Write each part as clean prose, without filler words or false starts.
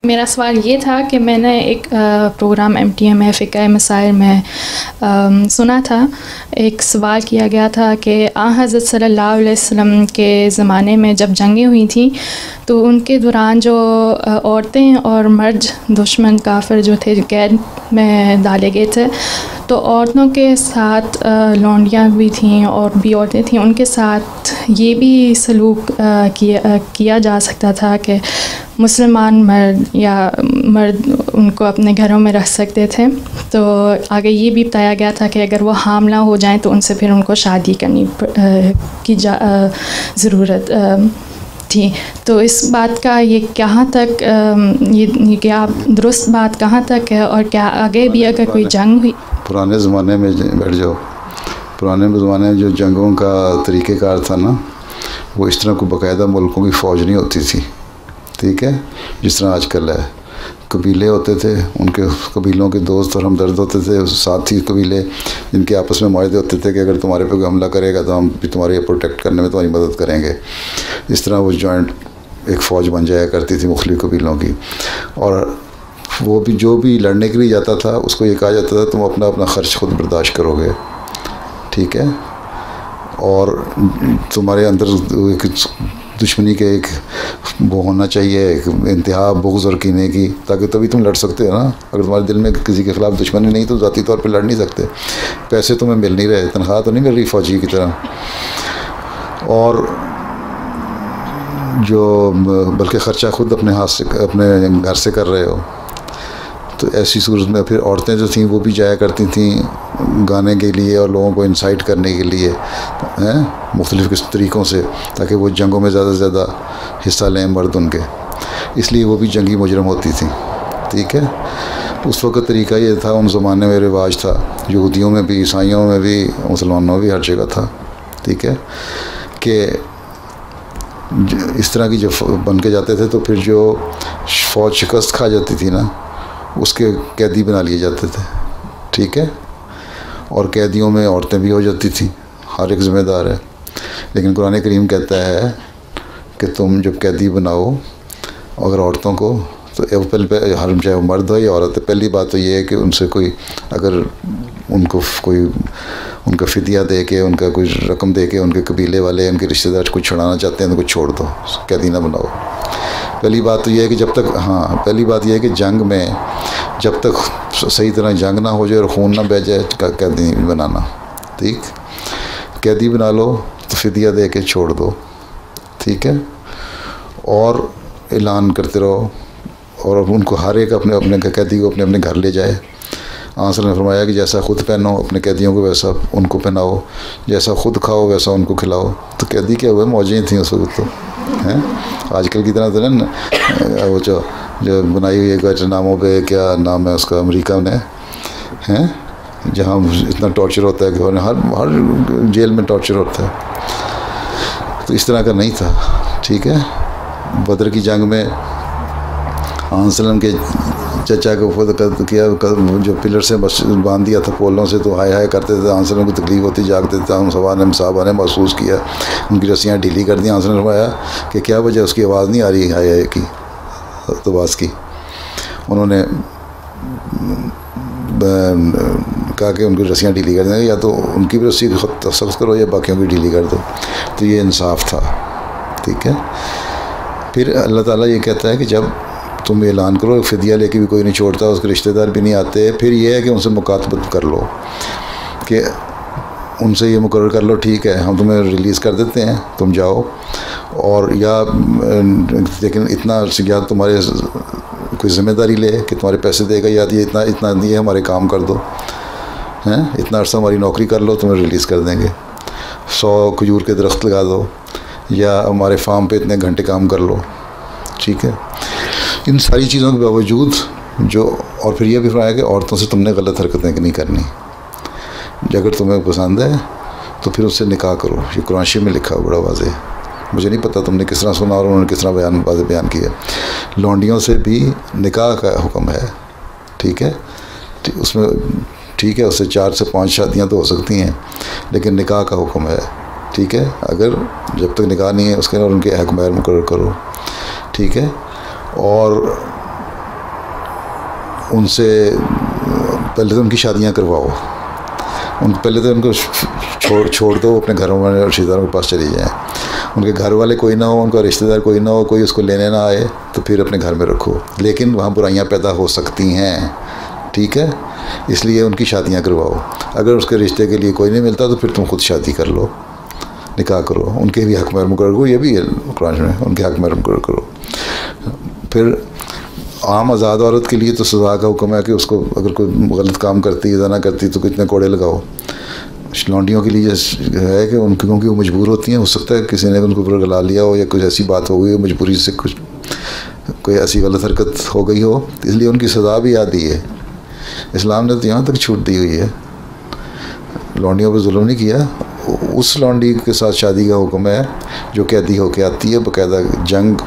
मेरा सवाल ये था कि मैंने एक प्रोग्राम MTM फ़िक़्ह मसाइल में सुना था। एक सवाल किया गया था कि हज़रत सल्लल्लाहु अलैहि वसल्लम के ज़माने में जब जंगें हुई थी तो उनके दौरान जो औरतें और मर्द दुश्मन काफ़िर जो थे कैद में डाले गए थे, तो औरतों के साथ लौंडियाँ भी थीं और भी औरतें थीं, उनके साथ ये भी सलूक किया जा सकता था कि मुसलमान मर्द उनको अपने घरों में रख सकते थे। तो आगे ये भी बताया गया था कि अगर वो हामला हो जाएं तो उनसे फिर उनको शादी करनी की ज़रूरत थी। तो इस बात का ये कहाँ तक ये क्या दुरुस्त बात कहाँ तक है, और क्या आगे भी अगर कोई जंग हुई? पुराने ज़माने में बैठ जाओ, पुराने ज़माने में जो जंगों का तरीक़ेकार था ना, वो इस तरह को बाकायदा मुल्कों की फ़ौज नहीं होती थी, ठीक है, जिस तरह आजकल है। कबीले होते थे, उनके कबीलों के दोस्त और हमदर्द होते थे, साथी कबीले जिनके आपस में मुआहदे होते थे कि अगर तुम्हारे पे कोई हमला करेगा तो हम भी तुम्हारे प्रोटेक्ट करने में तुम्हारी मदद करेंगे। इस तरह वो जॉइंट एक फ़ौज बन जाया करती थी मुख्तलिफ़ कबीलों की। और वो भी जो भी लड़ने के लिए जाता था उसको ये कहा जाता था तुम अपना अपना ख़र्च खुद बर्दाश्त करोगे, ठीक है, और तुम्हारे अंदर एक दुश्मनी के एक वो होना चाहिए, एक इंतहा बुग़्ज़ और कीने की, ताकि तभी तुम लड़ सकते हो ना। अगर तुम्हारे दिल में किसी के ख़िलाफ़ दुश्मनी नहीं तो ज़ाती तौर पे लड़ नहीं सकते। पैसे तुम्हें मिल नहीं रहे, तनख्वाह तो नहीं मिल रही फ़ौजी की तरह, और जो बल्कि ख़र्चा ख़ुद अपने हाथ से अपने घर से कर रहे हो। तो ऐसी सूरत में फिर औरतें जो थीं वो भी जाया करती थीं गाने के लिए और लोगों को इंसाइट करने के लिए मुख्तलिफ़ तरीक़ों से, ताकि वो जंगों में ज़्यादा से ज़्यादा हिस्सा लें मर्द उनके, इसलिए वो भी जंगी मुजरम होती थी, ठीक है। उस वक़्त तरीक़ा ये था, उन ज़माने में रिवाज था, यहूदियों में भी, ईसाइयों में भी, मुसलमानों में भी, हर जगह था, ठीक है, कि इस तरह की जब बन के जाते थे तो फिर जो फ़ौज शिकस्त खा जाती थी ना, उसके कैदी बना लिए जाते थे, ठीक है, और कैदियों में औरतें भी हो जाती थी, हर एक ज़िम्मेदार है। लेकिन कुरान करीम कहता है कि तुम जब कैदी बनाओ अगर औरतों को, तो पहले हर चाहे वो मर्द हो या औरत है, पहली बात तो ये है कि उनसे कोई अगर उनको कोई उनका फ़िदिया दे के, उनका कोई रकम दे के, उनके कबीले वाले उनके रिश्तेदार कुछ छुड़ाना चाहते हैं तो कुछ छोड़ दो, कैदी ना बनाओ। पहली बात तो ये है कि जब तक पहली बात यह है कि जंग में जब तक सही तरह जंग ना हो जाए और खून ना बह जाए कैदी बनाना, ठीक, कैदी बना लो तो फ़िदिया दे के छोड़ दो, ठीक है, और ऐलान करते रहो, और उनको हर एक अपने अपने कैदी को अपने अपने घर ले जाए। आंसर ने फरमाया कि जैसा ख़ुद पहनो अपने कैदियों को वैसा उनको पहनाओ, जैसा ख़ुद खाओ वैसा उनको खिलाओ। तो कैदी क्या हुए, मौजें थी उस वक्त तो, हैं आजकल की तरह तो ना। वो जो बनाई हुई है नामों पे, क्या नाम है उसका, अमेरिका ने, हैं, जहाँ इतना टॉर्चर होता है कि हर जेल में टॉर्चर होता है। तो इस तरह का नहीं था, ठीक है। बदर की जंग में आंसलम के चचा को खुद किया, जो पिलर से बस बांध दिया था पोलों से, तो हाय हाय करते थे, आंसलम को तकलीफ़ होती, जागते थे। हम साहबा ने महसूस किया, उनकी रस्सियाँ ढीली कर दी। आंसलम ने फरमाया कि क्या वजह, उसकी आवाज़ नहीं आ रही हाय हाय की, तो बास की। उन्होंने कहा कि उनकी रस्सियाँ ढीली कर देंगे, या तो उनकी भी रस्सी सख्त करो या बाकियों की ढीली कर दो। तो ये इंसाफ था, ठीक है। फिर अल्लाह ताला ये कहता है कि जब तुम ऐलान करो, फ़िदिया लेके भी कोई नहीं छोड़ता, उसके रिश्तेदार भी नहीं आते, फिर ये है कि उनसे मुकातबत कर लो, कि उनसे ये मुकर्रर कर लो, ठीक है हम तुम्हें रिलीज़ कर देते हैं, तुम जाओ, और या लेकिन इतना या तुम्हारे कोई ज़िम्मेदारी ले कि तुम्हारे पैसे देगा, या ये इतना दिए हमारे काम कर दो, हैं, इतना अर्सा हमारी नौकरी कर लो, तुम्हें रिलीज़ कर देंगे। 100 खजूर के दरख्त लगा दो, या हमारे फार्म पे इतने घंटे काम कर लो, ठीक है। इन सारी चीज़ों के बावजूद जो, और फिर यह भी फरमाया कि औरतों से तुमने गलत हरकतें नहीं करनी, अगर तुम्हें पसंद है तो फिर उससे निकाह करो। ये कुरान शरीफ में लिखा है बड़ा वाज़ेह, मुझे नहीं पता तुमने किस तरह सुना और उन्होंने किस तरह बयान किया। लौंडियों से भी निकाह का हुक्म है, ठीक है, उसमें ठीक है, उससे 4 से 5 शादियाँ तो हो सकती हैं, लेकिन निकाह का हुक्म है, ठीक है। अगर जब तक निकाह नहीं है उसके और उनके हक महर मुकर्रर करो, ठीक है। और उनसे पहले तो उनकी शादियां करवाओ, पहले तो उनको छोड़ दो, अपने घरों वाले रिश्तेदारों के पास चली जाएं। उनके घर वाले कोई ना हो, उनका रिश्तेदार कोई ना हो, कोई उसको लेने ना आए तो फिर अपने घर में रखो, लेकिन वहाँ बुराइयाँ पैदा हो सकती हैं, ठीक है, इसलिए उनकी शादियाँ करवाओ। अगर उसके रिश्ते के लिए कोई नहीं मिलता तो फिर तुम खुद शादी कर लो, निकाह करो, उनके भी हक़ में मुकर्रर करो, ये भी है कुरान में, उनके हक़ में मुकर्रर करो। फिर आम आज़ाद औरत के लिए तो सज़ा का हुक्म है कि उसको अगर कोई गलत काम करती है, ज़ना करती है तो कितने कोड़े लगाओ। लौंडियों के लिए है कि उनकी, क्योंकि वो मजबूर होती हैं, हो सकता है किसी ने उनको ऊपर गला लिया हो या कुछ ऐसी बात हो गई हो, मजबूरी से कुछ कोई ऐसी गलत हरकत हो गई हो, इसलिए उनकी सज़ा भी आती है। इस्लाम ने तो यहाँ तक छूट दी हुई है, लौंडियों पर जुल्म नहीं किया। उस लौंडी के साथ शादी का हुक्म है जो कैदी होके आती है, बाकायदा जंग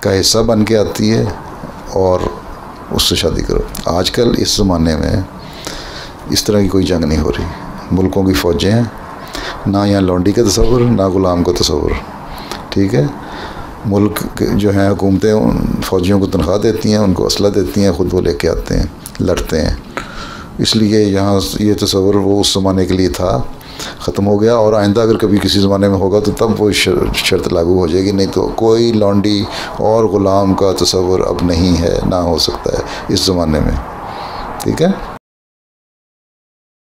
का हिस्सा बन के आती है, और उससे शादी करो। आजकल इस ज़माने में इस तरह की कोई जंग नहीं हो रही, मुल्कों की फ़ौजें हैं, ना यहाँ लौंडी का तस्वुर ना ग़ुलाम का तस्वुर, ठीक है। मुल्क जो हैं हुकूमतें उन फ़ौजियों को तनख्वाह देती हैं, उनको असला देती हैं, ख़ुद वो लेके आते हैं, लड़ते हैं। इसलिए यहाँ ये तस्वुर वो उस ज़माने के लिए था, ख़त्म हो गया। और आइंदा अगर कभी किसी ज़माने में होगा तो तब वो शर्त लागू हो जाएगी, नहीं तो कोई लौंडी और ग़ुलाम का तस्वुर अब नहीं है, ना हो सकता है इस ज़माने में, ठीक है।